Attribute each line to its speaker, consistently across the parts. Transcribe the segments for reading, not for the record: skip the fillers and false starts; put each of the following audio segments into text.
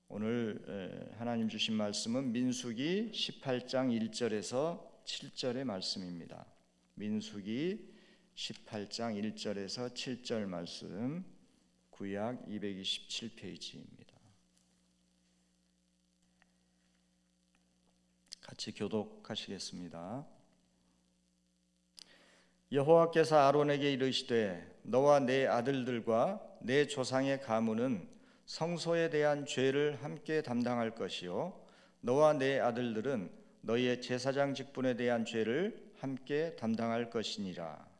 Speaker 1: 오늘 하나님 주신 말씀은 민수기 18장 1절에서 7절의 말씀입니다. 민수기 18장 1절에서 7절 말씀, 구약 227페이지입니다. 같이 교독하시겠습니다. 여호와께서 아론에게 이르시되 너와 내 아들들과 내 조상의 가문은 성소에 대한 죄를 함께 담당할 것이요 너와 내 아들들은 너희의 제사장 직분에 대한 죄를 함께 담당할 것이니라.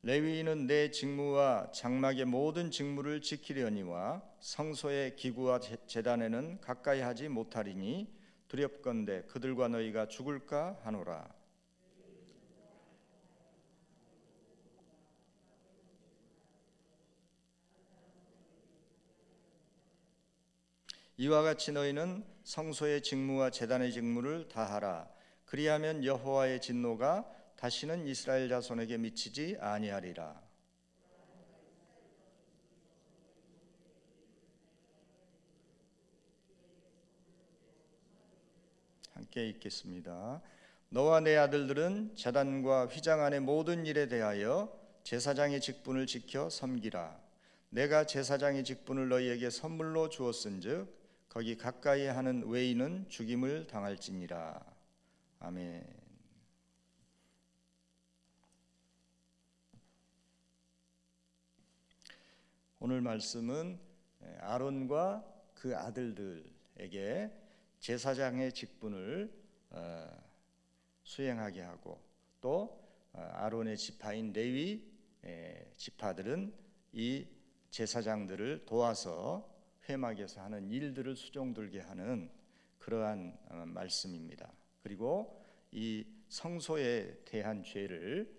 Speaker 1: 레위인은 내 직무와 장막의 모든 직무를 지키려니와 성소의 기구와 제단에는 가까이 하지 못하리니 두렵건대 그들과 너희가 죽을까 하노라. 이와 같이 너희는 성소의 직무와 제단의 직무를 다하라. 그리하면 여호와의 진노가 다시는 이스라엘 자손에게 미치지 아니하리라. 함께 읽겠습니다. 너와 내 아들들은 제단과 휘장 안의 모든 일에 대하여 제사장의 직분을 지켜 섬기라. 내가 제사장의 직분을 너희에게 선물로 주었은즉 거기 가까이 하는 외인은 죽임을 당할지니라. 아멘. 오늘 말씀은 아론과 그 아들들에게 제사장의 직분을 수행하게 하고 또 아론의 지파인 레위 지파들은 이 제사장들을 도와서 회막에서 하는 일들을 수종들게 하는 그러한 말씀입니다. 그리고 이 성소에 대한 죄를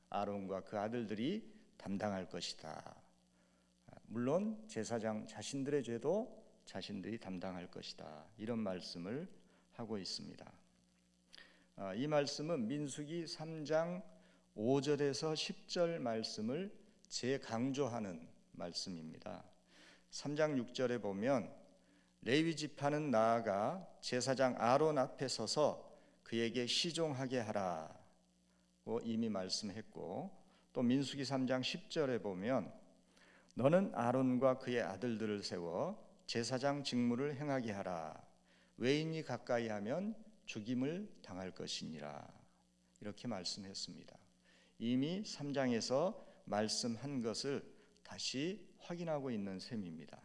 Speaker 1: 아론과 그 아들들이 담당할 것이다. 물론 제사장 자신들의 죄도 자신들이 담당할 것이다. 이런 말씀을 하고 있습니다. 이 말씀은 민수기 3장 5절에서 10절 말씀을 재강조하는 말씀입니다. 3장 6절에 보면 레위 지파는 나아가 제사장 아론 앞에 서서 그에게 시종하게 하라고 이미 말씀했고, 또 민수기 3장 10절에 보면 너는 아론과 그의 아들들을 세워 제사장 직무를 행하게 하라. 외인이 가까이 하면 죽임을 당할 것이니라. 이렇게 말씀했습니다. 이미 3장에서 말씀한 것을 다시 확인하고 있는 셈입니다.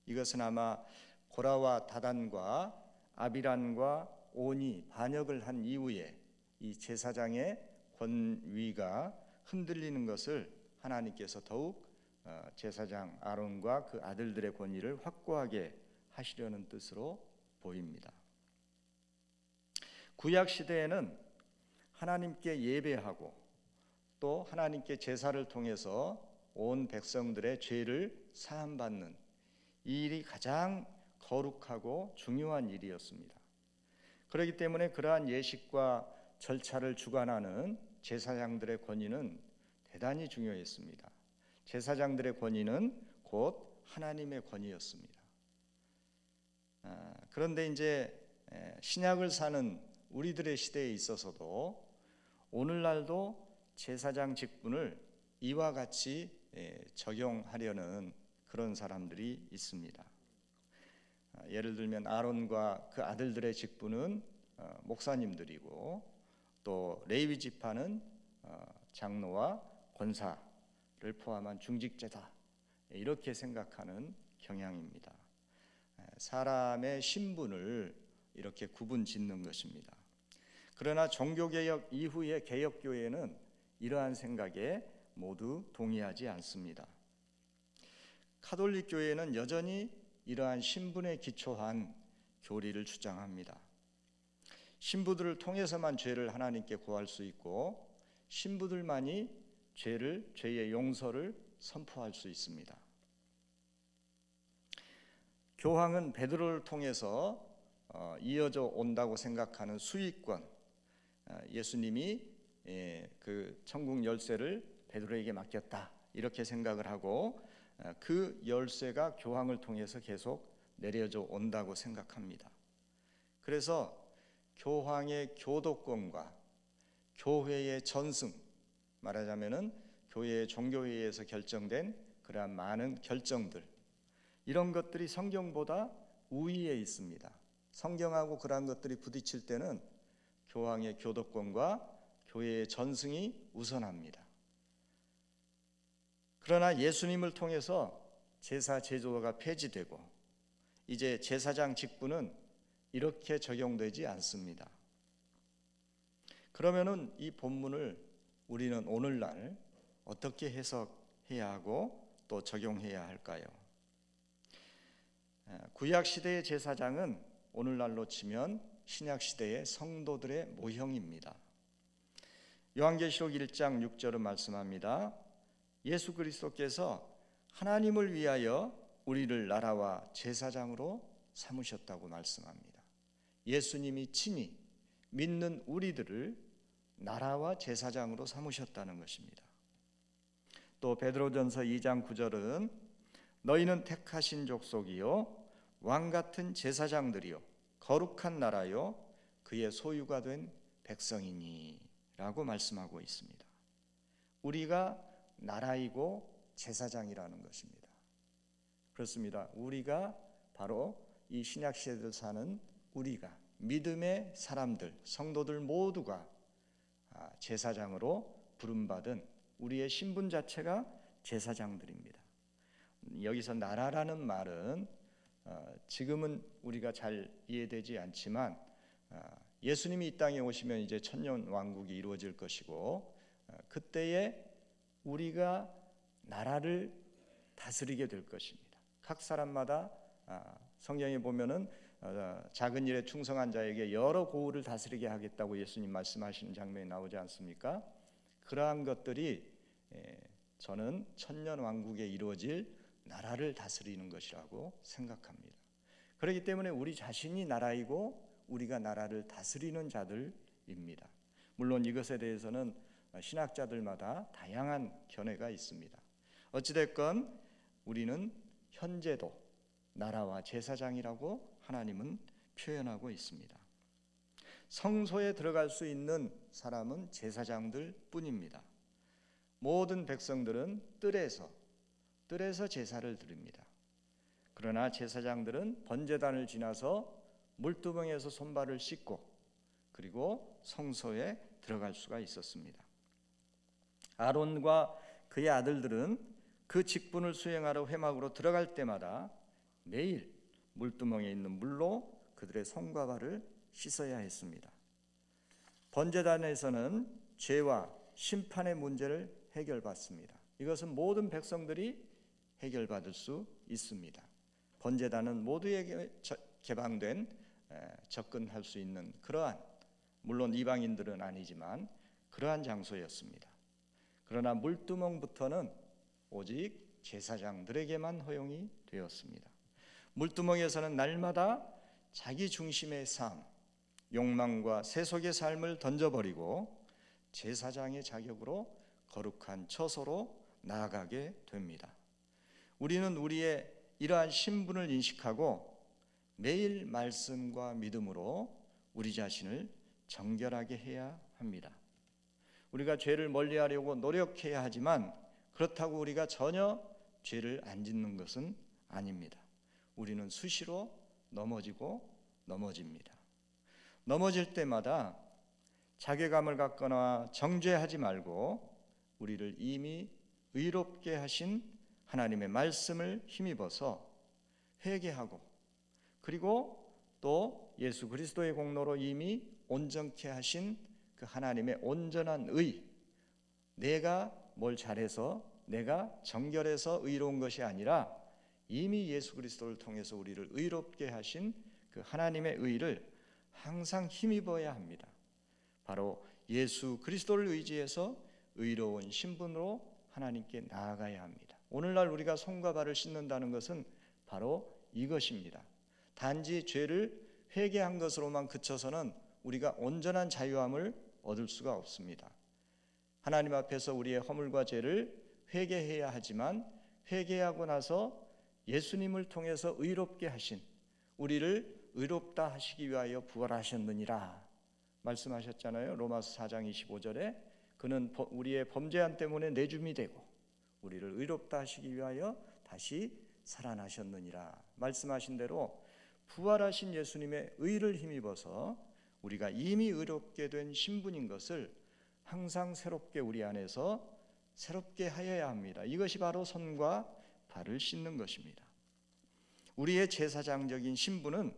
Speaker 1: 이것은 아마 고라와 다단과 아비란과 온이 반역을 한 이후에 이 제사장의 권위가 흔들리는 것을 하나님께서 더욱 제사장 아론과 그 아들들의 권위를 확고하게 하시려는 뜻으로 보입니다. 구약 시대에는 하나님께 예배하고 또 하나님께 제사를 통해서 온 백성들의 죄를 사함받는 이 일이 가장 거룩하고 중요한 일이었습니다. 그렇기 때문에 그러한 예식과 절차를 주관하는 제사장들의 권위는 대단히 중요했습니다. 제사장들의 권위는 곧 하나님의 권위였습니다. 그런데 이제 신약을 사는 우리들의 시대에 있어서도 오늘날도 제사장 직분을 이와 같이 적용하려는 그런 사람들이 있습니다. 예를 들면 아론과 그 아들들의 직분은 목사님들이고 또 레위 지파는 장로와 권사를 포함한 중직자다, 이렇게 생각하는 경향입니다. 사람의 신분을 이렇게 구분 짓는 것입니다. 그러나 종교개혁 이후의 개혁교회는 이러한 생각에 모두 동의하지 않습니다. 카톨릭 교회는 여전히 이러한 신분에 기초한 교리를 주장합니다. 신부들을 통해서만 죄를 하나님께 구할 수 있고 신부들만이 죄의 용서를 선포할 수 있습니다. 교황은 베드로를 통해서 이어져 온다고 생각하는 수익권, 예수님이 그 천국 열쇠를 베드로에게 맡겼다 이렇게 생각을 하고 그 열쇠가 교황을 통해서 계속 내려져 온다고 생각합니다. 그래서 교황의 교도권과 교회의 전승, 말하자면은 교회의 종교회의에서 결정된 그러한 많은 결정들, 이런 것들이 성경보다 우위에 있습니다. 성경하고 그러한 것들이 부딪힐 때는 교황의 교도권과 교회의 전승이 우선합니다. 그러나 예수님을 통해서 제사 제도가 폐지되고 이제 제사장 직분은 이렇게 적용되지 않습니다. 그러면은 이 본문을 우리는 오늘날 어떻게 해석해야 하고 또 적용해야 할까요? 구약 시대의 제사장은 오늘날로 치면 신약 시대의 성도들의 모형입니다. 요한계시록 1장 6절은 말씀합니다. 예수 그리스도께서 하나님을 위하여 우리를 나라와 제사장으로 삼으셨다고 말씀합니다. 예수님이 친히 믿는 우리들을 나라와 제사장으로 삼으셨다는 것입니다. 또 베드로전서 2장 9절은 너희는 택하신 족속이요 왕같은 제사장들이요 거룩한 나라요 그의 소유가 된 백성이니 라고 말씀하고 있습니다. 우리가 나라이고 제사장이라는 것입니다. 그렇습니다. 우리가 바로 이 신약 시대를 사는 우리가 믿음의 사람들, 성도들 모두가 제사장으로 부름받은 우리의 신분 자체가 제사장들입니다. 여기서 나라라는 말은 지금은 우리가 잘 이해되지 않지만 예수님이 이 땅에 오시면 이제 천년 왕국이 이루어질 것이고 그때에 우리가 나라를 다스리게 될 것입니다. 각 사람마다 성경에 보면은 작은 일에 충성한 자에게 여러 고을을 다스리게 하겠다고 예수님 말씀하시는 장면이 나오지 않습니까? 그러한 것들이 저는 천년 왕국에 이루어질 나라를 다스리는 것이라고 생각합니다. 그렇기 때문에 우리 자신이 나라이고 우리가 나라를 다스리는 자들입니다. 물론 이것에 대해서는 신학자들마다 다양한 견해가 있습니다. 어찌됐건 우리는 현재도 나라와 제사장이라고 하나님은 표현하고 있습니다. 성소에 들어갈 수 있는 사람은 제사장들 뿐입니다. 모든 백성들은 뜰에서 제사를 드립니다. 그러나 제사장들은 번제단을 지나서 물두멍에서 손발을 씻고 그리고 성소에 들어갈 수가 있었습니다. 아론과 그의 아들들은 그 직분을 수행하러 회막으로 들어갈 때마다 매일 물두멍에 있는 물로 그들의 손과 발을 씻어야 했습니다. 번제단에서는 죄와 심판의 문제를 해결받습니다. 이것은 모든 백성들이 해결받을 수 있습니다. 번제단은 모두에게 개방된 접근할 수 있는 그러한, 물론 이방인들은 아니지만 그러한 장소였습니다. 그러나 물두멍부터는 오직 제사장들에게만 허용이 되었습니다. 물두멍에서는 날마다 자기 중심의 삶, 욕망과 세속의 삶을 던져버리고 제사장의 자격으로 거룩한 처소로 나아가게 됩니다. 우리는 우리의 이러한 신분을 인식하고 매일 말씀과 믿음으로 우리 자신을 정결하게 해야 합니다. 우리가 죄를 멀리하려고 노력해야 하지만 그렇다고 우리가 전혀 죄를 안 짓는 것은 아닙니다. 우리는 수시로 넘어지고 넘어집니다. 넘어질 때마다 자괴감을 갖거나 정죄하지 말고 우리를 이미 의롭게 하신 하나님의 말씀을 힘입어서 회개하고 그리고 또 예수 그리스도의 공로로 이미 온전케 하신 그 하나님의 온전한 의, 내가 뭘 잘해서 내가 정결해서 의로운 것이 아니라 이미 예수 그리스도를 통해서 우리를 의롭게 하신 그 하나님의 의를 항상 힘입어야 합니다. 바로 예수 그리스도를 의지해서 의로운 신분으로 하나님께 나아가야 합니다. 오늘날 우리가 손과 발을 씻는다는 것은 바로 이것입니다. 단지 죄를 회개한 것으로만 그쳐서는 우리가 온전한 자유함을 얻을 수가 없습니다. 하나님 앞에서 우리의 허물과 죄를 회개해야 하지만 회개하고 나서 예수님을 통해서 의롭게 하신, 우리를 의롭다 하시기 위하여 부활하셨느니라 말씀하셨잖아요. 로마서 4장 25절에 그는 우리의 범죄한 때문에 내줌이 되고 우리를 의롭다 하시기 위하여 다시 살아나셨느니라 말씀하신 대로 부활하신 예수님의 의를 힘입어서 우리가 이미 의롭게 된 신분인 것을 항상 새롭게 우리 안에서 새롭게 하여야 합니다. 이것이 바로 손과 발을 씻는 것입니다. 우리의 제사장적인 신분은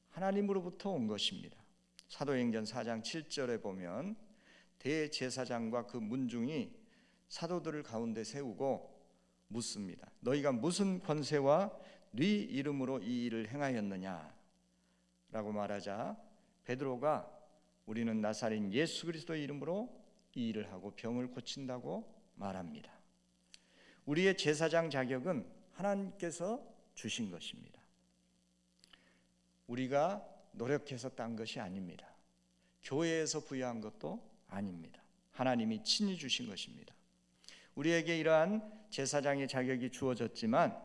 Speaker 1: 하나님으로부터 온 것입니다. 사도행전 4장 7절에 보면 대제사장과 그 문중이 사도들을 가운데 세우고 묻습니다. 너희가 무슨 권세와 네 이름으로 이 일을 행하였느냐 라고 말하자 베드로가 우리는 나사렛 예수 그리스도의 이름으로 이 일을 하고 병을 고친다고 말합니다. 우리의 제사장 자격은 하나님께서 주신 것입니다. 우리가 노력해서 딴 것이 아닙니다. 교회에서 부여한 것도 아닙니다. 하나님이 친히 주신 것입니다. 우리에게 이러한 제사장의 자격이 주어졌지만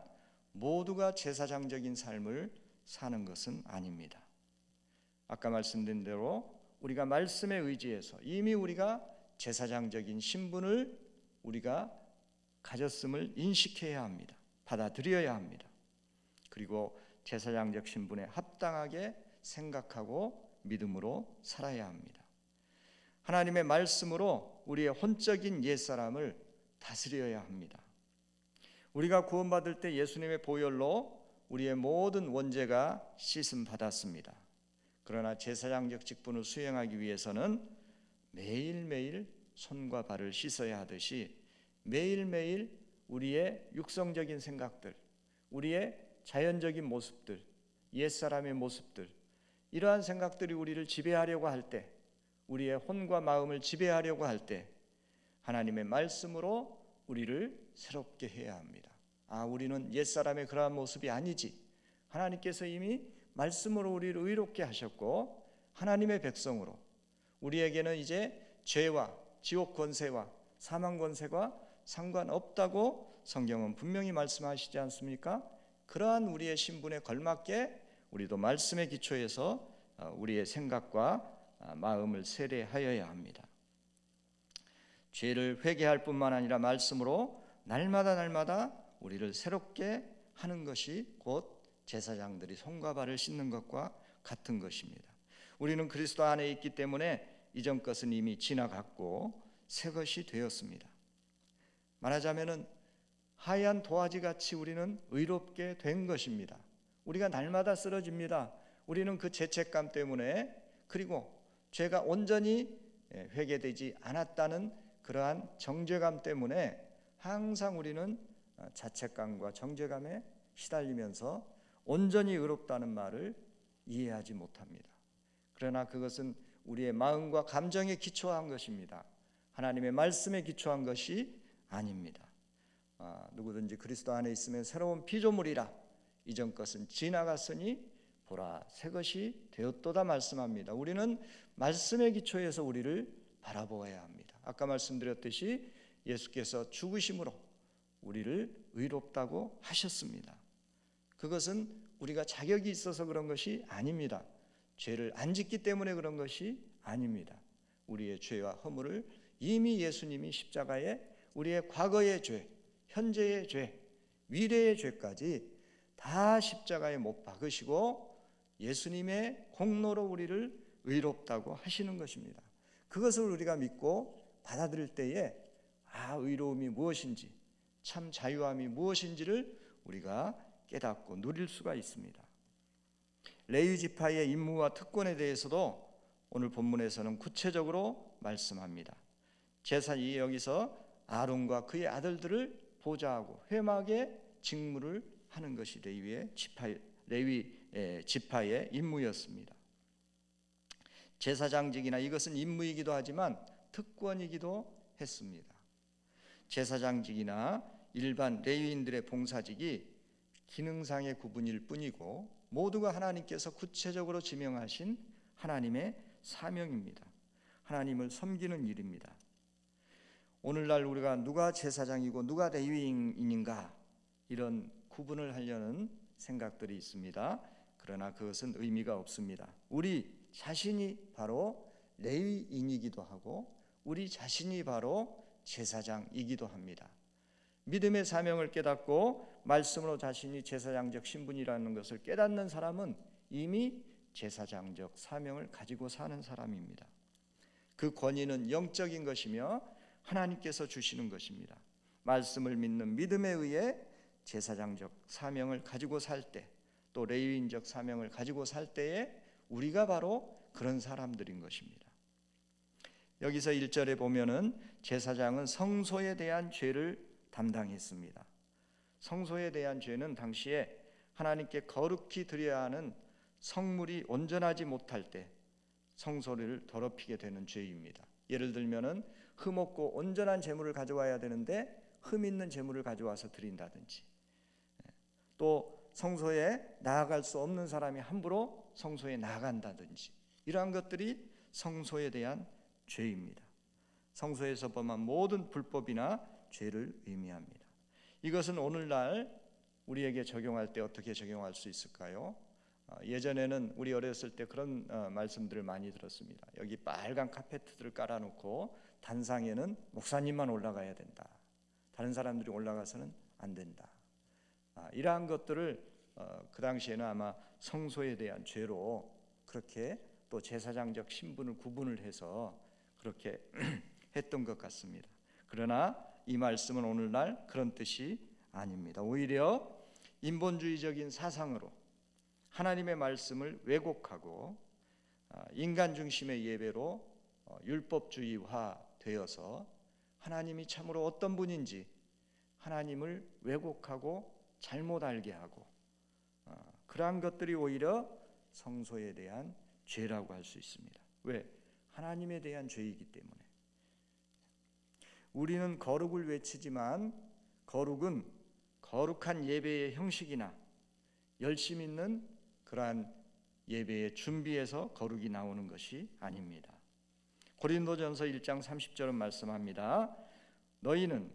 Speaker 1: 모두가 제사장적인 삶을 사는 것은 아닙니다. 아까 말씀드린 대로 우리가 말씀에 의지해서 이미 우리가 제사장적인 신분을 우리가 가졌음을 인식해야 합니다. 받아들여야 합니다. 그리고 제사장적 신분에 합당하게 생각하고 믿음으로 살아야 합니다. 하나님의 말씀으로 우리의 혼적인 옛사람을 다스려야 합니다. 우리가 구원받을 때 예수님의 보혈로 우리의 모든 원죄가 씻음 받았습니다. 그러나 제사장적 직분을 수행하기 위해서는 매일매일 손과 발을 씻어야 하듯이 매일매일 우리의 육성적인 생각들, 우리의 자연적인 모습들, 옛사람의 모습들, 이러한 생각들이 우리를 지배하려고 할 때, 우리의 혼과 마음을 지배하려고 할 때 하나님의 말씀으로 우리를 새롭게 해야 합니다. 우리는 옛사람의 그러한 모습이 아니지. 하나님께서 이미 말씀으로 우리를 의롭게 하셨고 하나님의 백성으로 우리에게는 이제 죄와 지옥 권세와 사망 권세가 상관없다고 성경은 분명히 말씀하시지 않습니까? 그러한 우리의 신분에 걸맞게 우리도 말씀의 기초에서 우리의 생각과 마음을 세례하여야 합니다. 죄를 회개할 뿐만 아니라 말씀으로 날마다 우리를 새롭게 하는 것이 곧 제사장들이 손과 발을 씻는 것과 같은 것입니다. 우리는 그리스도 안에 있기 때문에 이전 것은 이미 지나갔고 새 것이 되었습니다. 말하자면은 하얀 도화지같이 우리는 의롭게 된 것입니다. 우리가 날마다 쓰러집니다. 우리는 그 죄책감 때문에, 그리고 죄가 온전히 회개되지 않았다는 그러한 정죄감 때문에 항상 우리는 자책감과 정죄감에 시달리면서 온전히 의롭다는 말을 이해하지 못합니다. 그러나 그것은 우리의 마음과 감정에 기초한 것입니다. 하나님의 말씀에 기초한 것이 아닙니다. 누구든지 그리스도 안에 있으면 새로운 피조물이라 이전 것은 지나갔으니 보라 새 것이 되었도다 말씀합니다. 우리는 말씀의 기초에서 우리를 바라보아야 합니다. 아까 말씀드렸듯이 예수께서 죽으심으로 우리를 의롭다고 하셨습니다. 그것은 우리가 자격이 있어서 그런 것이 아닙니다. 죄를 안 짓기 때문에 그런 것이 아닙니다. 우리의 죄와 허물을 이미 예수님이 십자가에 우리의 과거의 죄, 현재의 죄, 미래의 죄까지 다 십자가에 못 박으시고 예수님의 공로로 우리를 의롭다고 하시는 것입니다. 그것을 우리가 믿고 받아들일 때에 의로움이 무엇인지, 참 자유함이 무엇인지를 우리가 깨닫고 누릴 수가 있습니다. 레위 지파의 임무와 특권에 대해서도 오늘 본문에서는 구체적으로 말씀합니다. 제사장이 여기서 아론과 그의 아들들을 보좌하고 회막의 직무를 하는 것이 레위 지파의 임무였습니다. 제사장직이나 이것은 임무이기도 하지만 특권이기도 했습니다. 제사장직이나 일반 레위인들의 봉사직이 기능상의 구분일 뿐이고 모두가 하나님께서 구체적으로 지명하신 하나님의 사명입니다. 하나님을 섬기는 일입니다. 오늘날 우리가 누가 제사장이고 누가 레위인인가 이런 구분을 하려는 생각들이 있습니다. 그러나 그것은 의미가 없습니다. 우리 자신이 바로 레위인이기도 하고 우리 자신이 바로 제사장이기도 합니다. 믿음의 사명을 깨닫고 말씀으로 자신이 제사장적 신분이라는 것을 깨닫는 사람은 이미 제사장적 사명을 가지고 사는 사람입니다. 그 권위는 영적인 것이며 하나님께서 주시는 것입니다. 말씀을 믿는 믿음에 의해 제사장적 사명을 가지고 살 때, 또 레위인적 사명을 가지고 살 때에 우리가 바로 그런 사람들인 것입니다. 여기서 1절에 보면은 제사장은 성소에 대한 죄를 담당했습니다. 성소에 대한 죄는 당시에 하나님께 거룩히 드려야 하는 성물이 온전하지 못할 때 성소를 더럽히게 되는 죄입니다. 예를 들면은 흠 없고 온전한 제물을 가져와야 되는데 흠 있는 제물을 가져와서 드린다든지, 또 성소에 나아갈 수 없는 사람이 함부로 성소에 나아간다든지, 이러한 것들이 성소에 대한 죄입니다. 성소에서 범한 모든 불법이나 죄를 의미합니다. 이것은 오늘날 우리에게 적용할 때 어떻게 적용할 수 있을까요? 예전에는 우리 어렸을 때 그런 말씀들을 많이 들었습니다. 여기 빨간 카페트들을 깔아놓고 단상에는 목사님만 올라가야 된다. 다른 사람들이 올라가서는 안 된다. 이러한 것들을 그 당시에는 아마 성소에 대한 죄로 그렇게 또 제사장적 신분을 구분을 해서 그렇게 했던 것 같습니다. 그러나 이 말씀은 오늘날 그런 뜻이 아닙니다. 오히려 인본주의적인 사상으로 하나님의 말씀을 왜곡하고 인간 중심의 예배로 율법주의화 되어서 하나님이 참으로 어떤 분인지 하나님을 왜곡하고 잘못 알게 하고 그러한 것들이 오히려 성소에 대한 죄라고 할 수 있습니다. 왜? 하나님에 대한 죄이기 때문에. 우리는 거룩을 외치지만 거룩은 거룩한 예배의 형식이나 열심 있는 그러한 예배의 준비에서 거룩이 나오는 것이 아닙니다. 고린도전서 1장 30절은 말씀합니다. 너희는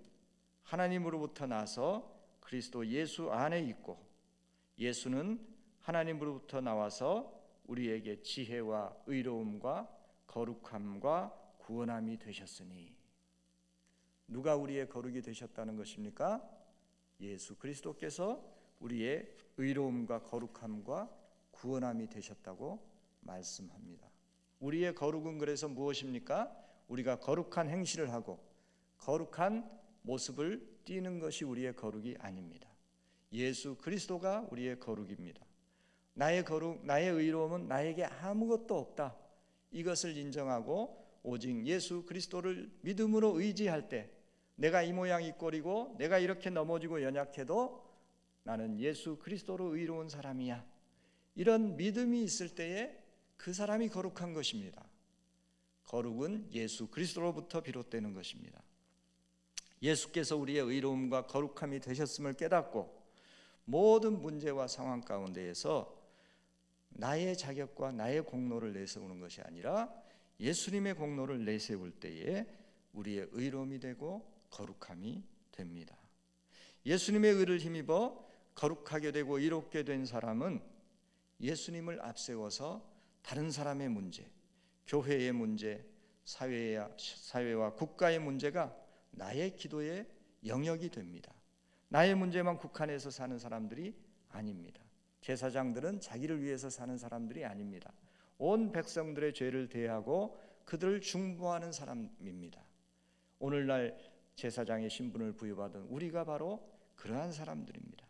Speaker 1: 하나님으로부터 나서 그리스도 예수 안에 있고 예수는 하나님으로부터 나와서 우리에게 지혜와 의로움과 거룩함과 구원함이 되셨으니. 누가 우리의 거룩이 되셨다는 것입니까? 예수 그리스도께서 우리의 의로움과 거룩함과 구원함이 되셨다고 말씀합니다. 우리의 거룩은 그래서 무엇입니까? 우리가 거룩한 행실을 하고 거룩한 모습을 띠는 것이 우리의 거룩이 아닙니다. 예수 그리스도가 우리의 거룩입니다. 나의 거룩, 나의 의로움은 나에게 아무것도 없다. 이것을 인정하고 오직 예수 그리스도를 믿음으로 의지할 때 내가 이 모양 이 꼴이고 내가 이렇게 넘어지고 연약해도 나는 예수 그리스도로 의로운 사람이야. 이런 믿음이 있을 때에 그 사람이 거룩한 것입니다. 거룩은 예수 그리스도로부터 비롯되는 것입니다. 예수께서 우리의 의로움과 거룩함이 되셨음을 깨닫고 모든 문제와 상황 가운데에서 나의 자격과 나의 공로를 내세우는 것이 아니라 예수님의 공로를 내세울 때에 우리의 의로움이 되고 거룩함이 됩니다. 예수님의 의를 힘입어 거룩하게 되고 이롭게 된 사람은 예수님을 앞세워서 다른 사람의 문제, 교회의 문제, 사회와 국가의 문제가 나의 기도의 영역이 됩니다. 나의 문제만 국한해서 사는 사람들이 아닙니다. 제사장들은 자기를 위해서 사는 사람들이 아닙니다. 온 백성들의 죄를 대하고 그들을 중보하는 사람입니다. 오늘날 제사장의 신분을 부여받은 우리가 바로 그러한 사람들입니다.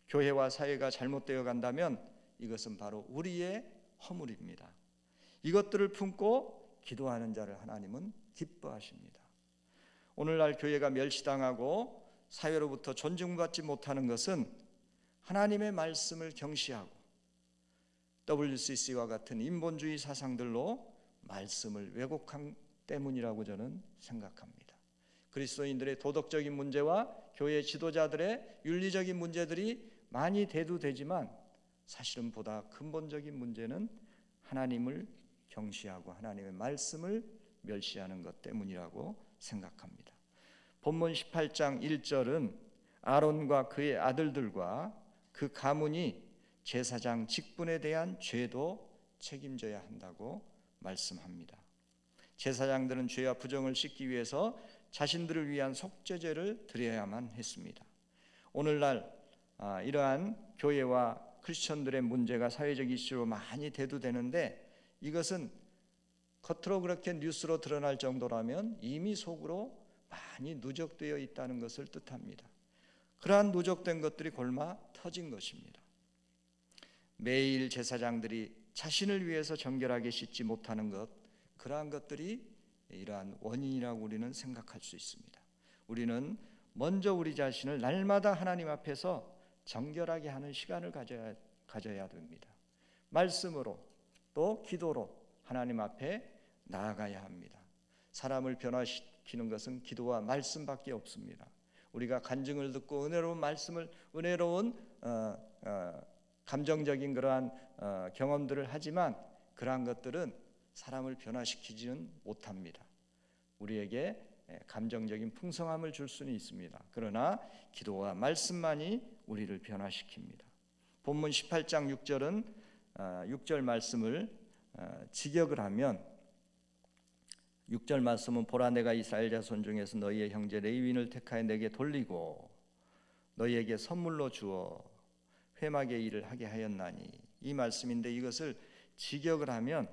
Speaker 1: 교회와 사회가 잘못되어 간다면 이것은 바로 우리의 허물입니다. 이것들을 품고 기도하는 자를 하나님은 기뻐하십니다. 오늘날 교회가 멸시당하고 사회로부터 존중받지 못하는 것은 하나님의 말씀을 경시하고 WCC와 같은 인본주의 사상들로 말씀을 왜곡한 때문이라고 저는 생각합니다. 그리스도인들의 도덕적인 문제와 교회 지도자들의 윤리적인 문제들이 많이 대두되지만 사실은 보다 근본적인 문제는 하나님을 경시하고 하나님의 말씀을 멸시하는 것 때문이라고 생각합니다. 본문 18장 1절은 아론과 그의 아들들과 그 가문이 제사장 직분에 대한 죄도 책임져야 한다고 말씀합니다. 제사장들은 죄와 부정을 씻기 위해서 자신들을 위한 속죄제를 드려야만 했습니다. 오늘날 이러한 교회와 크리스천들의 문제가 사회적 이슈로 많이 대두되는데, 이것은 겉으로 그렇게 뉴스로 드러날 정도라면 이미 속으로 많이 누적되어 있다는 것을 뜻합니다. 그러한 누적된 것들이 골마 터진 것입니다. 매일 제사장들이 자신을 위해서 정결하게 씻지 못하는 것, 그러한 것들이 이러한 원인이라고 우리는 생각할 수 있습니다. 우리는 먼저 우리 자신을 날마다 하나님 앞에서 정결하게 하는 시간을 가져야 됩니다. 말씀으로 또 기도로 하나님 앞에 나아가야 합니다. 사람을 변화시키는 것은 기도와 말씀밖에 없습니다. 우리가 간증을 듣고 은혜로운 말씀을, 은혜로운 감정적인 그러한 경험들을 하지만 그러한 것들은 사람을 변화시키지는 못합니다. 우리에게 감정적인 풍성함을 줄 수는 있습니다. 그러나 기도와 말씀만이 우리를 변화시킵니다. 본문 18장 6절은 6절 말씀을 직역을 하면, 6절 말씀은 보라 내가 이스라엘 자손 중에서 너희의 형제 레위인을 택하여 내게 돌리고 너희에게 선물로 주어 회막의 일을 하게 하였나니, 이 말씀인데 이것을 직역을 하면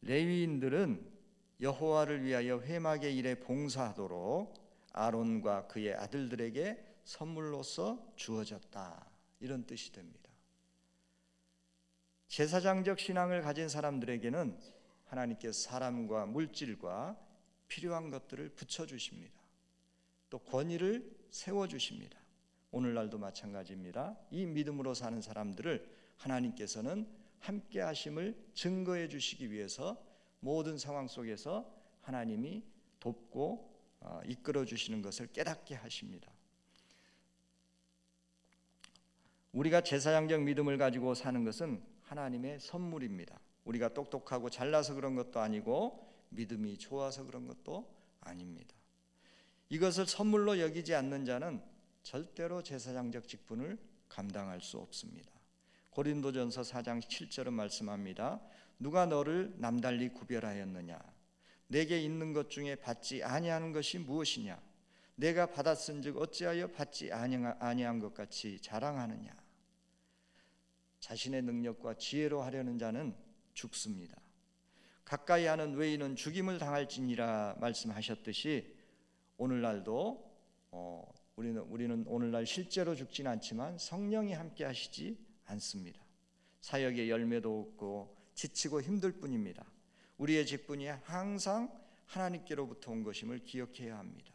Speaker 1: 레위인들은 여호와를 위하여 회막의 일에 봉사하도록 아론과 그의 아들들에게 선물로서 주어졌다, 이런 뜻이 됩니다. 제사장적 신앙을 가진 사람들에게는 하나님께서 사람과 물질과 필요한 것들을 붙여주십니다. 또 권위를 세워주십니다. 오늘날도 마찬가지입니다. 이 믿음으로 사는 사람들을 하나님께서는 함께 하심을 증거해 주시기 위해서 모든 상황 속에서 하나님이 돕고 이끌어 주시는 것을 깨닫게 하십니다. 우리가 제사장적 믿음을 가지고 사는 것은 하나님의 선물입니다. 우리가 똑똑하고 잘나서 그런 것도 아니고 믿음이 좋아서 그런 것도 아닙니다. 이것을 선물로 여기지 않는 자는 절대로 제사장적 직분을 감당할 수 없습니다. 고린도전서 4장 7절은 말씀합니다. 누가 너를 남달리 구별하였느냐? 내게 있는 것 중에 받지 아니하는 것이 무엇이냐? 내가 받았은즉 어찌하여 받지 아니한 것 같이 자랑하느냐? 자신의 능력과 지혜로 하려는 자는 죽습니다. 가까이 하는 외인은 죽임을 당할지니라 말씀하셨듯이 오늘날도 우리는 오늘날 실제로 죽지는 않지만 성령이 함께 하시지 않습니다. 사역의 열매도 없고 지치고 힘들 뿐입니다. 우리의 직분이 항상 하나님께로부터 온 것임을 기억해야 합니다.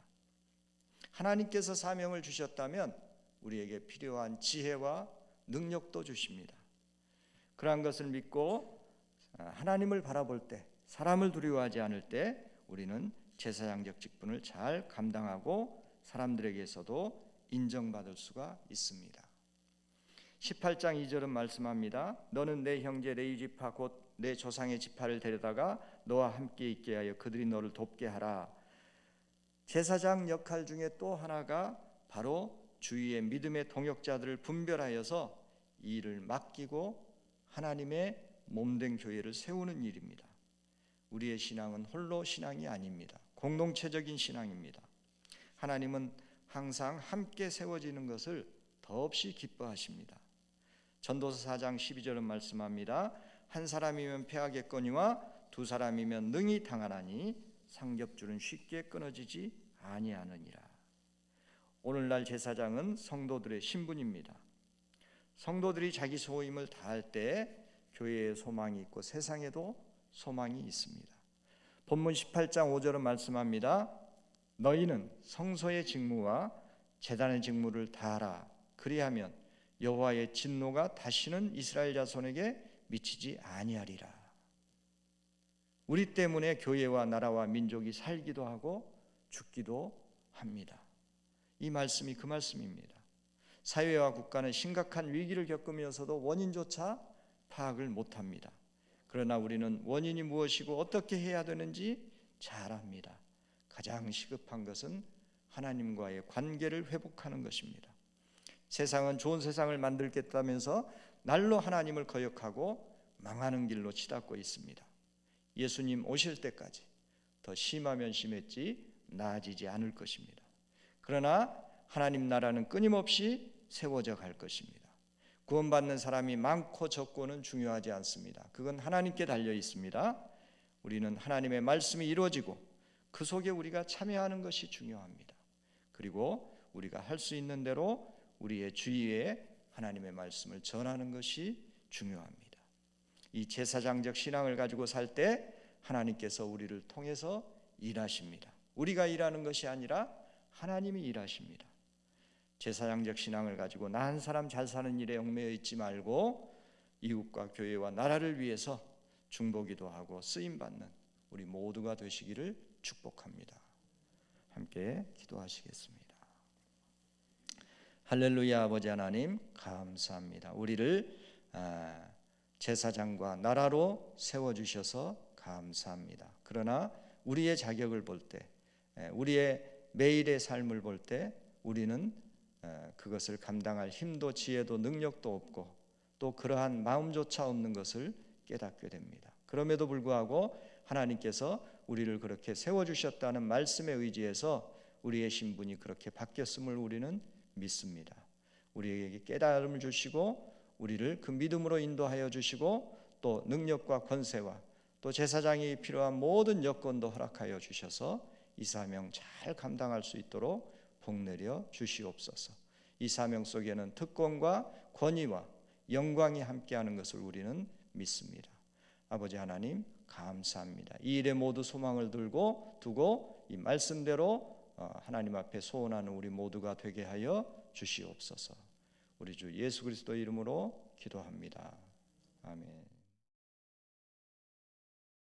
Speaker 1: 하나님께서 사명을 주셨다면 우리에게 필요한 지혜와 능력도 주십니다. 그러한 것을 믿고 하나님을 바라볼 때, 사람을 두려워하지 않을 때 우리는 제사장적 직분을 잘 감당하고 사람들에게서도 인정받을 수가 있습니다. 18장 2절은 말씀합니다. 너는 내 형제 레위 지파 곧 내 조상의 지파를 데려다가 너와 함께 있게 하여 그들이 너를 돕게 하라. 제사장 역할 중에 또 하나가 바로 주위의 믿음의 동역자들을 분별하여서 이 일을 맡기고 하나님의 몸된 교회를 세우는 일입니다. 우리의 신앙은 홀로 신앙이 아닙니다. 공동체적인 신앙입니다. 하나님은 항상 함께 세워지는 것을 더없이 기뻐하십니다. 전도서 4장 12절은 말씀합니다. 한 사람이면 패하겠거니와 두 사람이면 능히 당하나니 상겹줄은 쉽게 끊어지지 아니하느니라. 오늘날 제사장은 성도들의 신분입니다. 성도들이 자기 소임을 다할 때 교회에 소망이 있고 세상에도 소망이 있습니다. 본문 18장 5절은 말씀합니다. 너희는 성소의 직무와 제단의 직무를 다하라. 그리하면 여호와의 진노가 다시는 이스라엘 자손에게 미치지 아니하리라. 우리 때문에 교회와 나라와 민족이 살기도 하고 죽기도 합니다. 이 말씀이 그 말씀입니다. 사회와 국가는 심각한 위기를 겪으면서도 원인조차 파악을 못합니다. 그러나 우리는 원인이 무엇이고 어떻게 해야 되는지 잘 압니다. 가장 시급한 것은 하나님과의 관계를 회복하는 것입니다. 세상은 좋은 세상을 만들겠다면서 날로 하나님을 거역하고 망하는 길로 치닫고 있습니다. 예수님 오실 때까지 더 심하면 심했지 나아지지 않을 것입니다. 그러나 하나님 나라는 끊임없이 세워져 갈 것입니다. 구원받는 사람이 많고 적고는 중요하지 않습니다. 그건 하나님께 달려 있습니다. 우리는 하나님의 말씀이 이루어지고 그 속에 우리가 참여하는 것이 중요합니다. 그리고 우리가 할 수 있는 대로 우리의 주위에 하나님의 말씀을 전하는 것이 중요합니다. 이 제사장적 신앙을 가지고 살 때 하나님께서 우리를 통해서 일하십니다. 우리가 일하는 것이 아니라 하나님이 일하십니다. 제사장적 신앙을 가지고 나 한 사람 잘 사는 일에 얽매여 있지 말고 이웃과 교회와 나라를 위해서 중보기도 하고 쓰임받는 우리 모두가 되시기를 축복합니다. 함께 기도하시겠습니다. 할렐루야. 아버지 하나님 감사합니다. 우리를 제사장과 나라로 세워주셔서 감사합니다. 그러나 우리의 자격을 볼 때, 우리의 매일의 삶을 볼 때 우리는 그것을 감당할 힘도 지혜도 능력도 없고 또 그러한 마음조차 없는 것을 깨닫게 됩니다. 그럼에도 불구하고 하나님께서 우리를 그렇게 세워주셨다는 말씀에 의지해서 우리의 신분이 그렇게 바뀌었음을 우리는 믿습니다. 우리에게 깨달음을 주시고 우리를 그 믿음으로 인도하여 주시고 또 능력과 권세와 또 제사장이 필요한 모든 여건도 허락하여 주셔서 이 사명 잘 감당할 수 있도록 복내려 주시옵소서. 이 사명 속에는 특권과 권위와 영광이 함께하는 것을 우리는 믿습니다. 아버지 하나님 감사합니다. 이 일에 모두 소망을 두고 이 말씀대로 하나님 앞에 소원하는 우리 모두가 되게 하여 주시옵소서. 우리 주 예수 그리스도 이름으로 기도합니다. 아멘.